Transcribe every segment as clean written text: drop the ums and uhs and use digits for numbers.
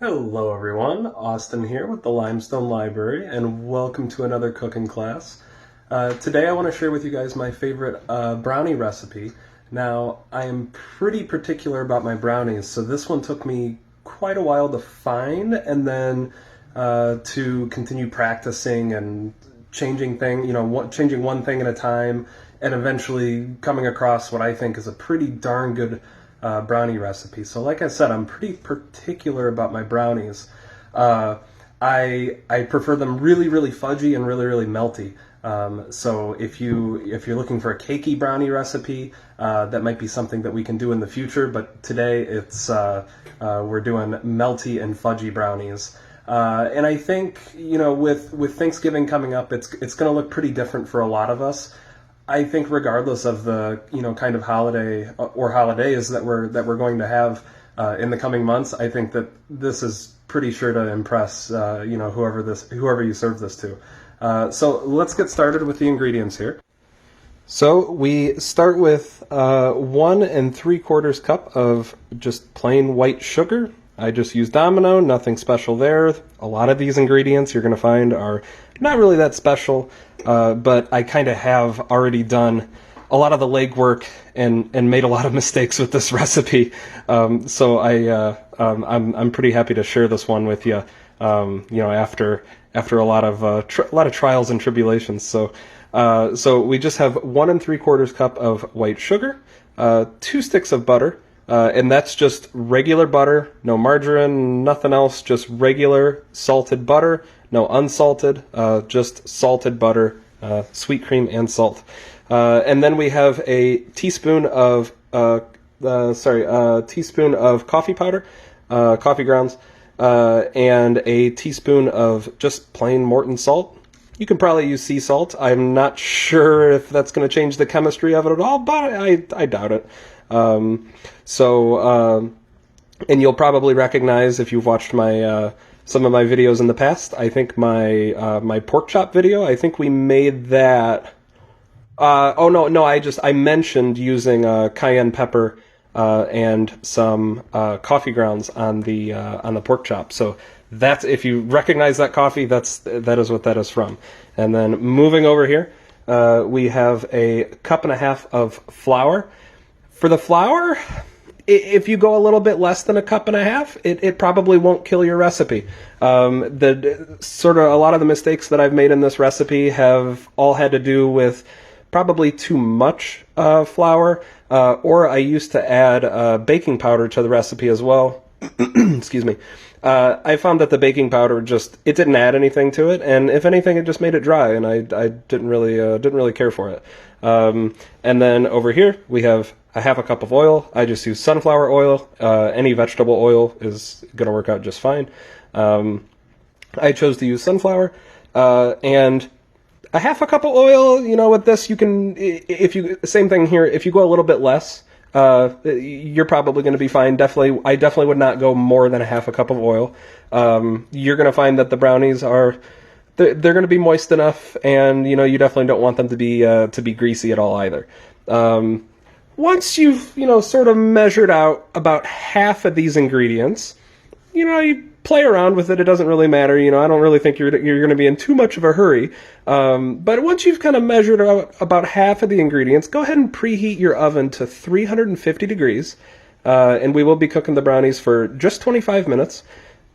Hello everyone, Austin here with the Limestone Library, and welcome to another cooking class. Today I want to share with you guys my favorite brownie recipe. Now, I am pretty particular about my brownies, so this one took me quite a while to find, and then to continue practicing and changing changing one thing at a time, and eventually coming across what I think is a pretty darn good brownie recipe. So like I said, I'm pretty particular about my brownies. I prefer them really, really fudgy and really, really melty. So if you're looking for a cakey brownie recipe, that might be something that we can do in the future. But today we're doing melty and fudgy brownies. And I think with Thanksgiving coming up, it's going to look pretty different for a lot of us. I think regardless of the kind of holiday or holidays that we're going to have in the coming months, I think that this is pretty sure to impress whoever you serve this to. So let's get started with the ingredients here. So we start with 1 3/4 cup of just plain white sugar. I just use Domino, nothing special there. A lot of these ingredients you're going to find are not really that special, but I kind of have already done a lot of the legwork and made a lot of mistakes with this recipe. So I'm pretty happy to share this one with you. After a lot of trials and tribulations. So we just have 1 3/4 cup of white sugar, 2 sticks of butter. And that's just regular butter, no margarine, nothing else, just regular salted butter, no unsalted, just salted butter, sweet cream and salt. And then we have a teaspoon of coffee powder, coffee grounds, and a teaspoon of just plain Morton salt. You can probably use sea salt. I'm not sure if that's going to change the chemistry of it at all, but I doubt it. And you'll probably recognize if you've watched my some of my videos in the past. I think my pork chop video. I think we made that. I mentioned using cayenne pepper and some coffee grounds on the pork chop. So that's, if you recognize that coffee, that is what that is from. And then moving over here, we have a 1.5 cups of flour. For the flour, if you go a little bit less than 1.5 cups, it probably won't kill your recipe. A lot of the mistakes that I've made in this recipe have all had to do with probably too much flour, or I used to add baking powder to the recipe as well. Excuse me. I found that the baking powder it didn't add anything to it, and if anything, it just made it dry, and I didn't really care for it. And then over here we have a 1/2 cup of oil. I just use sunflower oil. Any vegetable oil is going to work out just fine. I chose to use sunflower, and a 1/2 cup of oil. With this, you can, same thing here. If you go a little bit less, you're probably going to be fine. I definitely would not go more than a 1/2 cup of oil. You're going to find that the brownies they're going to be moist enough, and you definitely don't want them to be greasy at all either. Once you've sort of measured out about half of these ingredients, you play around with it. It doesn't really matter. I don't really think you're going to be in too much of a hurry. But once you've kind of measured out about half of the ingredients, go ahead and preheat your oven to 350 degrees. And we will be cooking the brownies for just 25 minutes,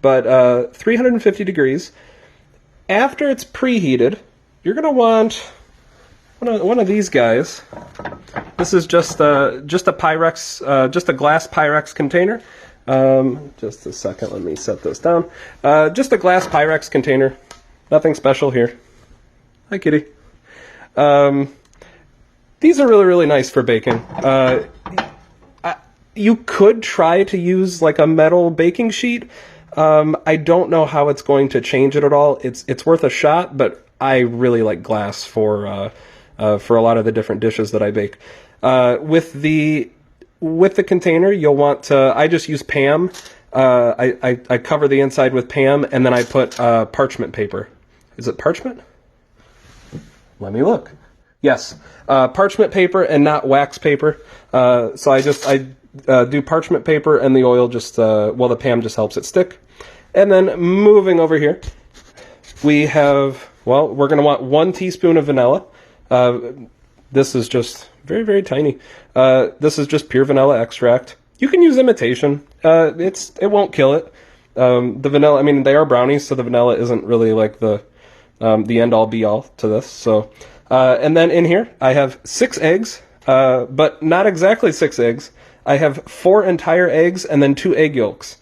but 350 degrees. After it's preheated, you're going to want one of these guys. This is just a Pyrex, just a glass Pyrex container. Just a second, let me set this down. Just a glass Pyrex container. Nothing special here. Hi, kitty. These are really, really nice for baking. You could try to use like a metal baking sheet. I don't know how it's going to change it at all. It's worth a shot, but I really like glass for a lot of the different dishes that I bake. With the container, you'll want to, I just use Pam. I cover the inside with Pam, and then I put parchment paper. Is it parchment? Let me look. Yes, parchment paper and not wax paper. So I do parchment paper, and the oil the Pam just helps it stick. And then moving over here, we have, well, we're going to want 1 teaspoon of vanilla. This is just very, very tiny. This is just pure vanilla extract. You can use imitation. It won't kill it. The vanilla, I mean, they are brownies, so the vanilla isn't really like the end-all be-all to this. So, and then in here, I have 6 eggs, but not exactly 6 eggs. I have 4 entire eggs and then 2 egg yolks.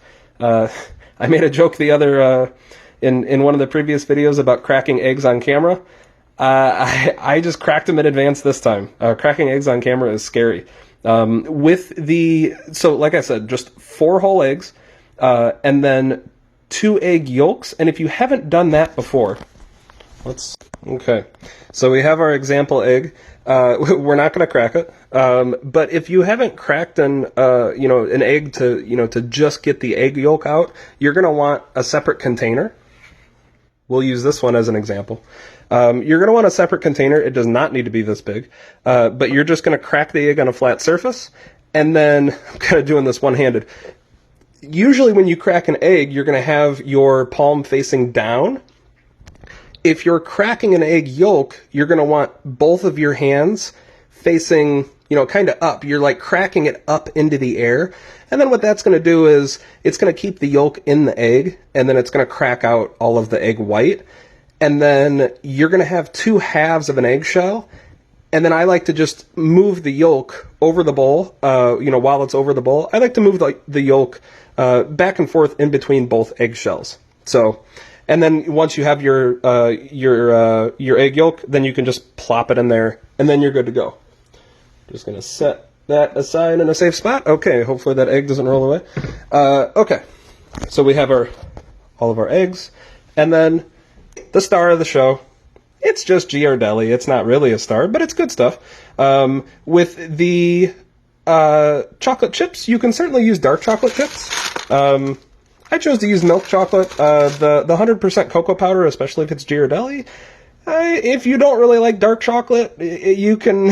I made a joke the other in one of the previous videos about cracking eggs on camera. I just cracked them in advance this time. Cracking eggs on camera is scary. So like I said, just 4 whole eggs, and then 2 egg yolks. And if you haven't done that before, okay. So we have our example egg. We're not going to crack it. But if you haven't cracked an egg to just get the egg yolk out, you're going to want a separate container. We'll use this one as an example. You're going to want a separate container. It does not need to be this big. But you're just going to crack the egg on a flat surface. And then, I'm kind of doing this one-handed. Usually when you crack an egg, you're going to have your palm facing down. If you're cracking an egg yolk, you're going to want both of your hands facing, kind of up. You're like cracking it up into the air. And then what that's going to do is it's going to keep the yolk in the egg, and then it's going to crack out all of the egg white. And then you're going to have 2 halves of an eggshell. And then I like to just move the yolk over the bowl, while it's over the bowl. I like to move the yolk back and forth in between both eggshells. So, and then once you have your egg yolk, then you can just plop it in there, and then you're good to go. Just going to set that aside in a safe spot. Okay, hopefully that egg doesn't roll away. Okay, so we have all of our eggs, and then the star of the show. It's just Ghirardelli. It's not really a star, but it's good stuff. With the chocolate chips, you can certainly use dark chocolate chips. I chose to use milk chocolate. The 100% cocoa powder, especially if it's Ghirardelli. If you don't really like dark chocolate, you can...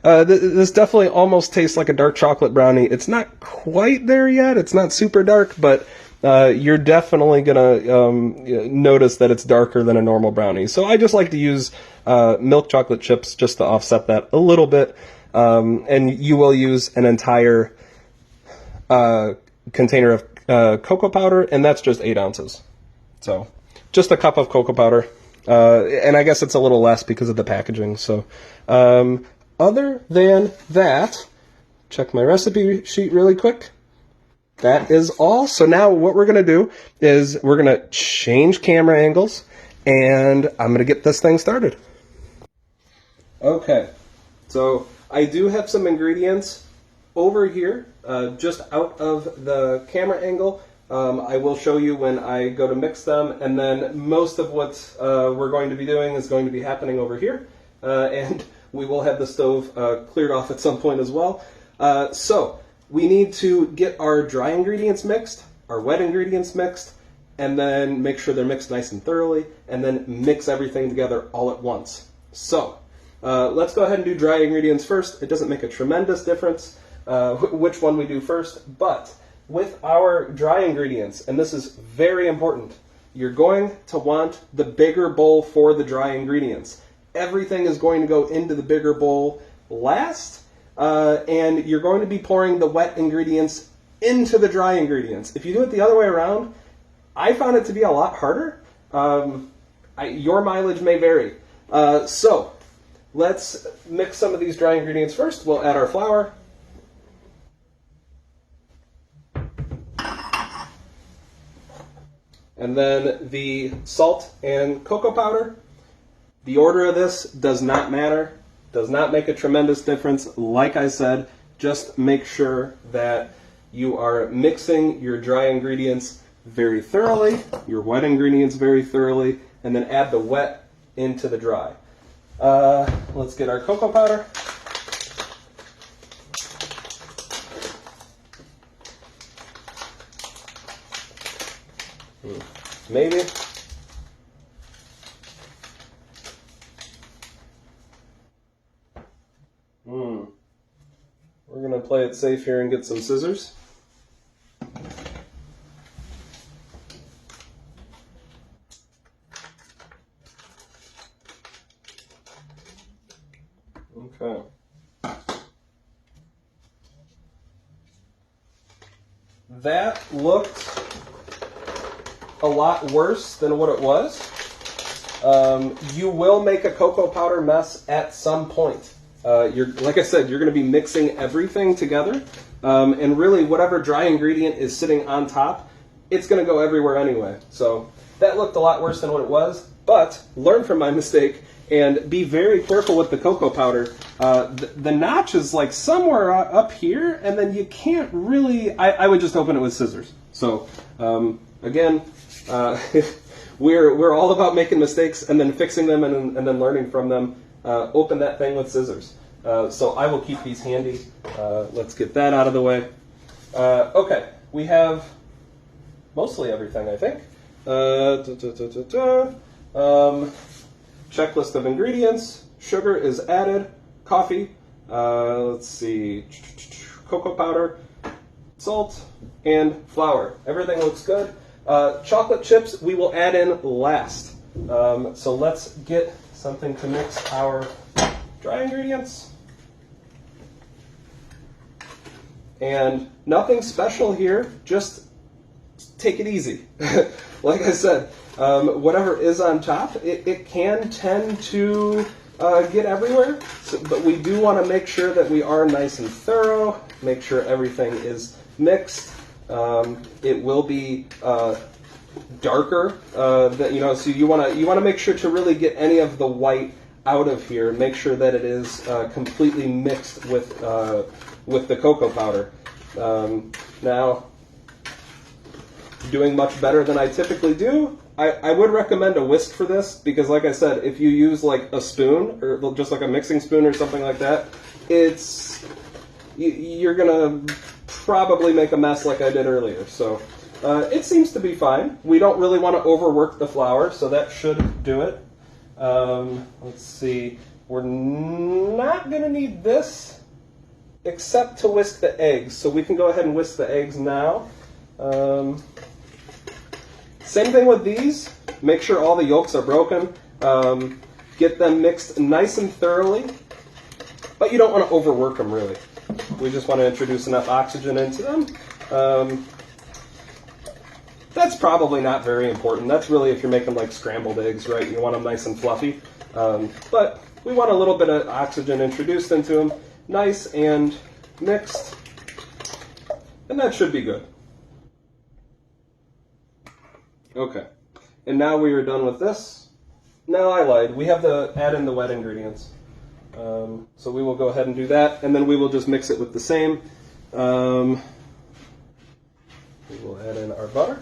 this definitely almost tastes like a dark chocolate brownie. It's not quite there yet. It's not super dark, but you're definitely going to notice that it's darker than a normal brownie. So I just like to use milk chocolate chips just to offset that a little bit. And you will use an entire container of cocoa powder, and that's just 8 ounces. So just a cup of cocoa powder. And I guess it's a little less because of the packaging. So other than that, check my recipe sheet really quick. That is all. So now what we're going to do is we're going to change camera angles, and I'm going to get this thing started. Okay, so I do have some ingredients over here, just out of the camera angle. I will show you when I go to mix them, and then most of what we're going to be doing is going to be happening over here, and we will have the stove cleared off at some point as well. So we need to get our dry ingredients mixed, our wet ingredients mixed, and then make sure they're mixed nice and thoroughly, and then mix everything together all at once. So let's go ahead and do dry ingredients first. It doesn't make a tremendous difference which one we do first, but with our dry ingredients, and this is very important, you're going to want the bigger bowl for the dry ingredients. Everything is going to go into the bigger bowl last, and you're going to be pouring the wet ingredients into the dry ingredients. If you do it the other way around, I found it to be a lot harder. Your mileage may vary. So let's mix some of these dry ingredients first. We'll add our flour. And then the salt and cocoa powder. The order of this does not matter, does not make a tremendous difference. Like I said, just make sure that you are mixing your dry ingredients very thoroughly, your wet ingredients very thoroughly, and then add the wet into the dry. Let's get our cocoa powder. Maybe. We're going to play it safe here and get some scissors. Okay. That looked a lot worse than what it was. You will make a cocoa powder mess at some point. Like I said, you're going to be mixing everything together, and really whatever dry ingredient is sitting on top, it's going to go everywhere anyway. So that looked a lot worse than what it was, but learn from my mistake and be very careful with the cocoa powder. The notch is like somewhere up here, and then you can't really, I would just open it with scissors. So again, we're all about making mistakes and then fixing them and then learning from them. Open that thing with scissors. So I will keep these handy. Let's get that out of the way. Okay, we have mostly everything, I think. Checklist of ingredients. Sugar is added. Coffee. Let's see. Cocoa powder, salt, and flour. Everything looks good. Chocolate chips we will add in last. So let's get something to mix our dry ingredients. And nothing special here, just take it easy. Like I said, whatever is on top, it can tend to get everywhere, but we do want to make sure that we are nice and thorough, make sure everything is mixed. It will be darker, so you want to make sure to really get any of the white out of here. Make sure that it is completely mixed with the cocoa powder. Now, doing much better than I typically do. I would recommend a whisk for this because, like I said, if you use like a spoon or just like a mixing spoon or something like that, you're gonna probably make a mess like I did earlier. So it seems to be fine. We don't really want to overwork the flour, so that should do it. Let's see. We're not gonna need this except to whisk the eggs, so we can go ahead and whisk the eggs now. Same thing with these. Make sure all the yolks are broken. Get them mixed nice and thoroughly, but you don't want to overwork them really. We just want to introduce enough oxygen into them. That's probably not very important. That's really if you're making like scrambled eggs, right? You want them nice and fluffy. But we want a little bit of oxygen introduced into them, nice and mixed, and that should be good. Okay, and now we are done with this. No, I lied. We have to add in the wet ingredients. So we will go ahead and do that, and then we will just mix it with the same. We will add in our butter.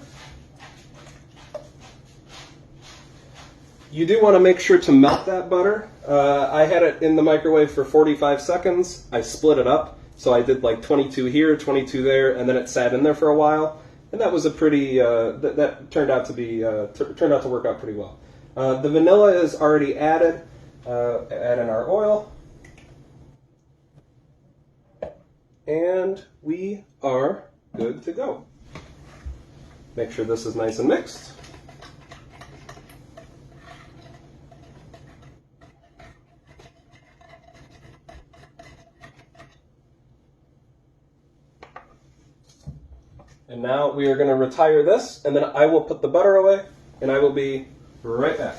You do want to make sure to melt that butter. I had it in the microwave for 45 seconds. I split it up, so I did like 22 here, 22 there, and then it sat in there for a while. And that was a pretty, that turned out to work out pretty well. The vanilla is already added. Add in our oil. And we are good to go. Make sure this is nice and mixed. And now we are going to retire this, and then I will put the butter away, and I will be right back.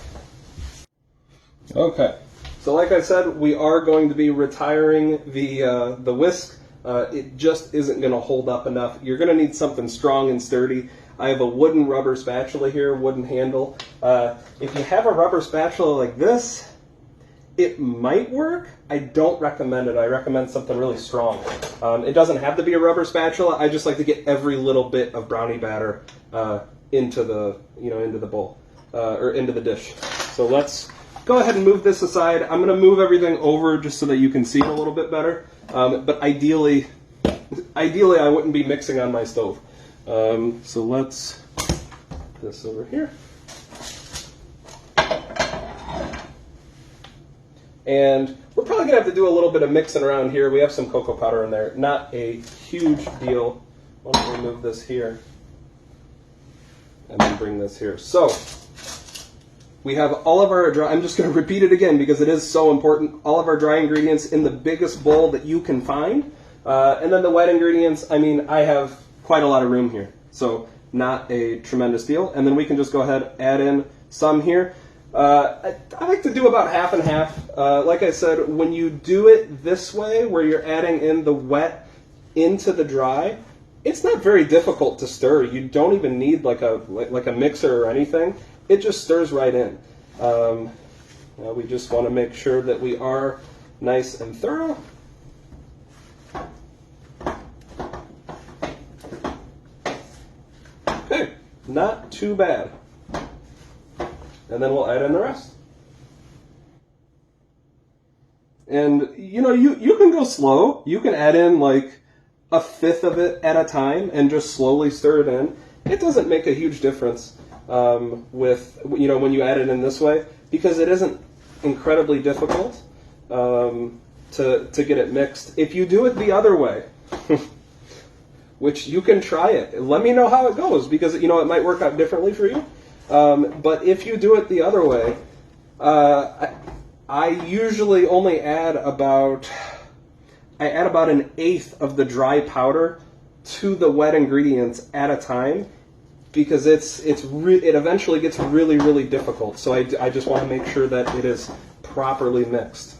Okay, so like I said, we are going to be retiring the whisk. It just isn't going to hold up enough. You're going to need something strong and sturdy. I have a wooden rubber spatula here, wooden handle. If you have a rubber spatula like this, it might work. I don't recommend it. I recommend something really strong. It doesn't have to be a rubber spatula. I just like to get every little bit of brownie batter into the bowl or into the dish. So let's go ahead and move this aside. I'm going to move everything over just so that you can see it a little bit better. But ideally, I wouldn't be mixing on my stove. So let's put this over here. And we're probably going to have to do a little bit of mixing around here. We have some cocoa powder in there. Not a huge deal. Why don't we move this here and then bring this here. So We have all of our dry, I'm just going to repeat it again because it is so important, all of our dry ingredients in the biggest bowl that you can find. And then the wet ingredients, I mean, I have quite a lot of room here, so not a tremendous deal. And then we can just go ahead, add in some here. I like to do about half and half. Like I said, when you do it this way, where you're adding in the wet into the dry, it's not very difficult to stir. You don't even need like a mixer or anything. It just stirs right in. We just want to make sure that we are nice and thorough. Okay, not too bad. And then we'll add in the rest. And you know, you can go slow. You can add in like a fifth of it at a time and just slowly stir it in. It doesn't make a huge difference with, you know, when you add it in this way, because it isn't incredibly difficult to get it mixed. If you do it the other way, which you can try it, let me know how it goes, because you know it might work out differently for you. But if you do it the other way, I usually only add about an eighth of the dry powder to the wet ingredients at a time, because it eventually gets really, really difficult. So I just want to make sure that it is properly mixed.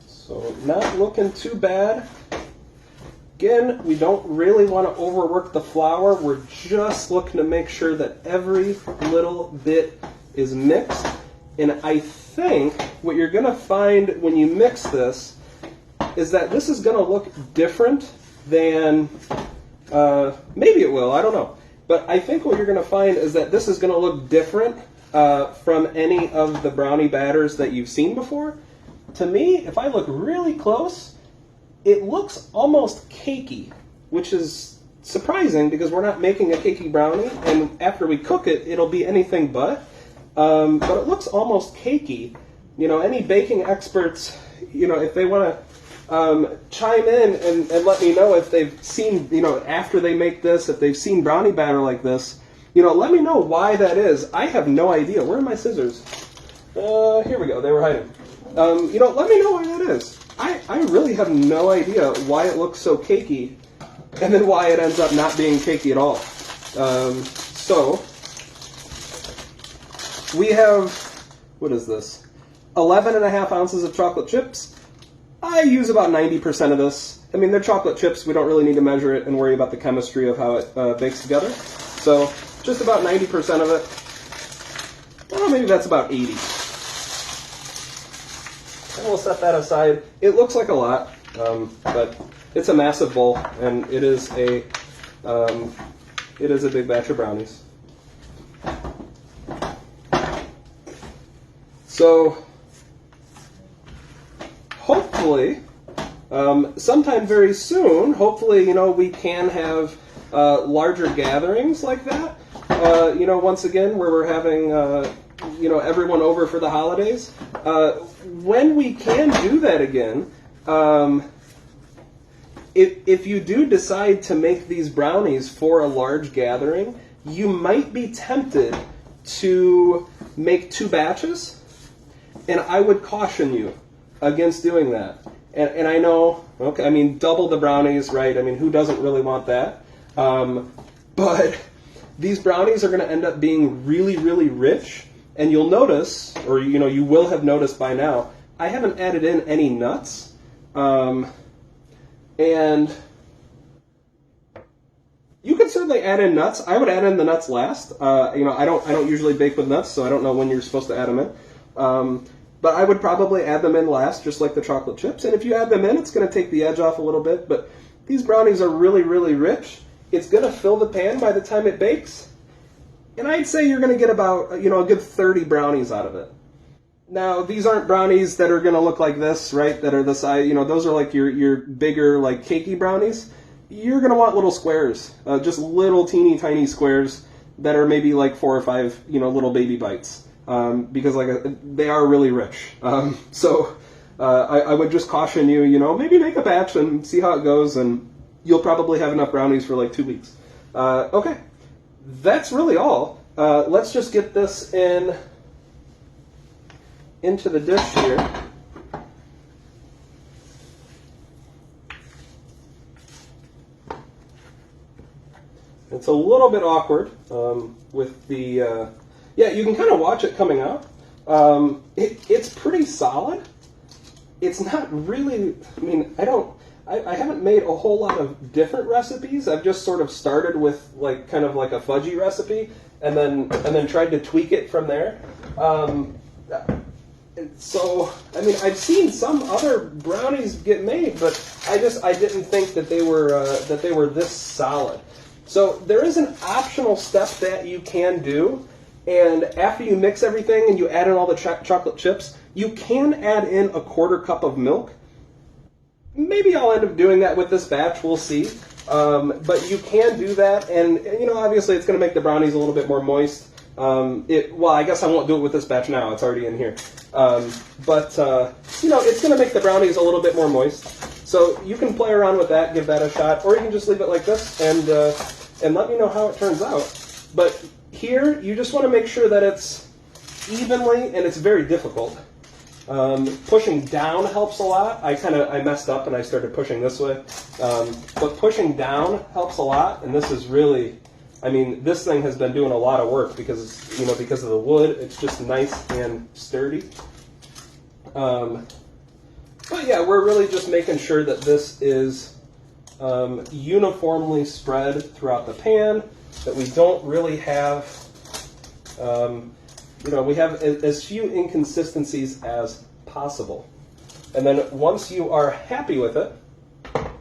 So not looking too bad. Again, we don't really want to overwork the flour. We're just looking to make sure that every little bit is mixed. And I think what you're going to find when you mix this is that this is going to look different than, maybe it will, I don't know. But I think what you're going to find is that this is going to look different from any of the brownie batters that you've seen before. To me, if I look really close, it looks almost cakey, which is surprising because we're not making a cakey brownie, and after we cook it, it'll be anything but. But it looks almost cakey. You know, any baking experts, you know, if they want to chime in and let me know if they've seen, you know, after they make this, if they've seen brownie batter like this, you know, let me know why that is. I have no idea. Where are my scissors? Here we go. They were hiding. You know, let me know why that is. I really have no idea why it looks so cakey, and then why it ends up not being cakey at all. So we have, what is this? 11.5 ounces of chocolate chips. I use about 90% of this. I mean, they're chocolate chips. We don't really need to measure it and worry about the chemistry of how it bakes together. So just about 90% of it. Well, maybe that's about 80. And we'll set that aside. It looks like a lot, but it's a massive bowl, and it is a big batch of brownies. So hopefully, sometime very soon, hopefully, you know, we can have larger gatherings like that. You know, once again, where we're having you know, everyone over for the holidays. When we can do that again, if you do decide to make these brownies for a large gathering, you might be tempted to make 2 batches, and I would caution you against doing that. And I know, okay, I mean, double the brownies, right? I mean, who doesn't really want that? But these brownies are going to end up being really, really rich. And you'll notice, or you know, you will have noticed by now, I haven't added in any nuts. And you could certainly add in nuts. I would add in the nuts last. You know, I don't usually bake with nuts, so I don't know when you're supposed to add them in. But I would probably add them in last, just like the chocolate chips. And if you add them in, it's going to take the edge off a little bit. But these brownies are really, really rich. It's going to fill the pan by the time it bakes. And I'd say you're going to get about, you know, a good 30 brownies out of it. Now, these aren't brownies that are going to look like this, right? That are the size, you know, those are like your bigger, like, cakey brownies. You're going to want little squares, just little teeny tiny squares that are maybe like 4 or 5, you know, little baby bites. Because like they are really rich. So I would just caution you, maybe make a batch and see how it goes, and you'll probably have enough brownies for like 2 weeks. Okay, that's really all. Let's just get this into the dish here. It's a little bit awkward with the, yeah, you can kind of watch it coming out. It's pretty solid. It's not really, I haven't made a whole lot of different recipes. I've just sort of started with like kind of like a fudgy recipe and then tried to tweak it from there. So, I've seen some other brownies get made, but I didn't think that they were this solid. So there is an optional step that you can do, and after you mix everything and you add in all the chocolate chips, you can add in a 1/4 cup of milk. Maybe I'll end up doing that with this batch, we'll see. But you can do that, and obviously it's going to make the brownies a little bit more moist. Well, I guess I won't do it with this batch now, it's already in here. But it's going to make the brownies a little bit more moist. So you can play around with that, give that a shot, or you can just leave it like this and let me know how it turns out. But here, you just want to make sure that it's evenly, and it's very difficult. Pushing down helps a lot. I messed up and I started pushing this way. But pushing down helps a lot, and this is really, this thing has been doing a lot of work because of the wood. It's just nice and sturdy. But yeah, we're really just making sure that this is uniformly spread throughout the pan, that we don't really have, we have as few inconsistencies as possible. And then once you are happy with it,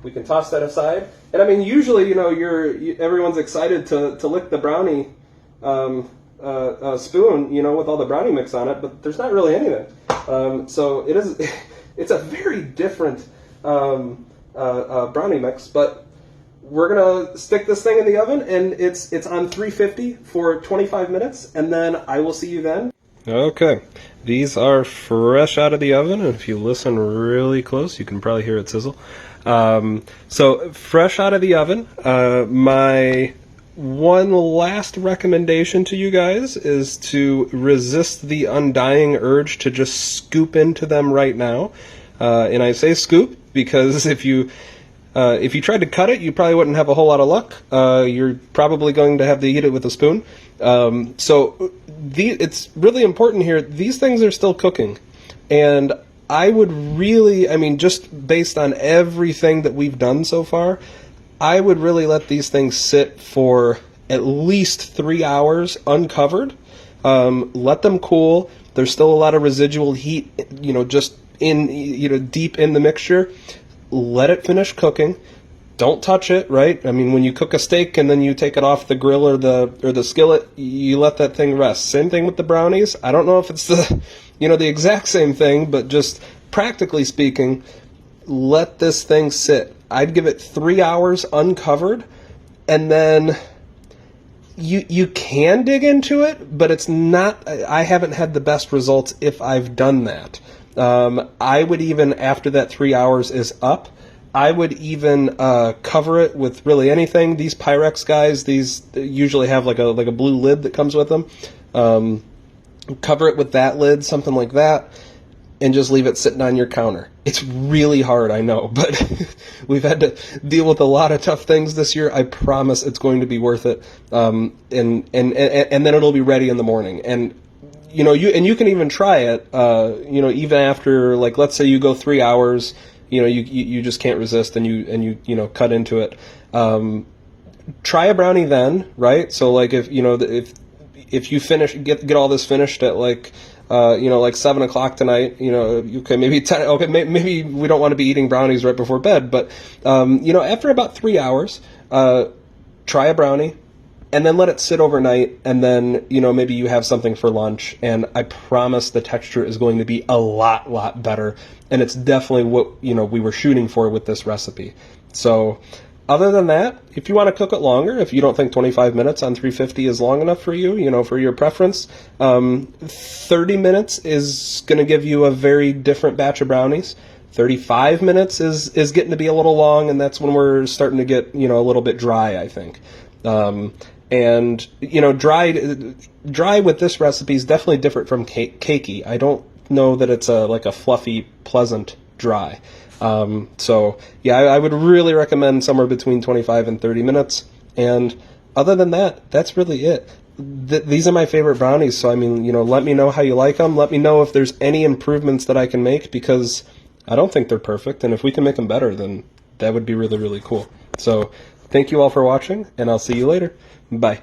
we can toss that aside. And usually, everyone's excited to lick the brownie spoon, with all the brownie mix on it, but there's not really anything. So it's a very different brownie mix, but we're gonna stick this thing in the oven, and it's on 350 for 25 minutes, and then I will see you then. Okay, these are fresh out of the oven, and if you listen really close, you can probably hear it sizzle. So fresh out of the oven. My one last recommendation to you guys is to resist the undying urge to just scoop into them right now. And I say scoop because if you tried to cut it, you probably wouldn't have a whole lot of luck. You're probably going to have to eat it with a spoon. It's really important here. These things are still cooking. And I would really, just based on everything that we've done so far, I would really let these things sit for at least 3 hours uncovered. Let them cool. There's still a lot of residual heat, just in, deep in the mixture. Let it finish cooking. Don't touch it, right? When you cook a steak and then you take it off the grill or the skillet, you let that thing rest. Same thing with the brownies. I don't know if it's the exact same thing, but just practically speaking, let this thing sit. I'd give it 3 hours uncovered, and then you can dig into it, but it's not. I haven't had the best results if I've done that. I would even, after that 3 hours is up, I would even cover it with really anything. These Pyrex guys, these usually have like a blue lid that comes with them. Cover it with that lid, something like that, and just leave it sitting on your counter. It's really hard, I know, but we've had to deal with a lot of tough things this year. I promise it's going to be worth it. And then it'll be ready in the morning. And you can even try it, even after, like, let's say you go 3 hours, you just can't resist, and you cut into it. Try a brownie then, right? So like if you finish, get all this finished at like 7 o'clock tonight, okay, maybe 10, okay, maybe we don't want to be eating brownies right before bed, but, after about 3 hours, try a brownie, and then let it sit overnight, and then, maybe you have something for lunch, and I promise the texture is going to be a lot better, and it's definitely what, we were shooting for with this recipe. So, Other than that, if you want to cook it longer, if you don't think 25 minutes on 350 is long enough for you, for your preference, 30 minutes is going to give you a very different batch of brownies. 35 minutes is getting to be a little long, and that's when we're starting to get, a little bit dry, I think. And, dry with this recipe is definitely different from cakey. I don't know that it's like a fluffy, pleasant dry. So, yeah, I would really recommend somewhere between 25 and 30 minutes. And other than that, that's really it. These are my favorite brownies, so, let me know how you like them. Let me know if there's any improvements that I can make, because I don't think they're perfect, and if we can make them better, then that would be really, really cool. So, thank you all for watching, and I'll see you later. Bye.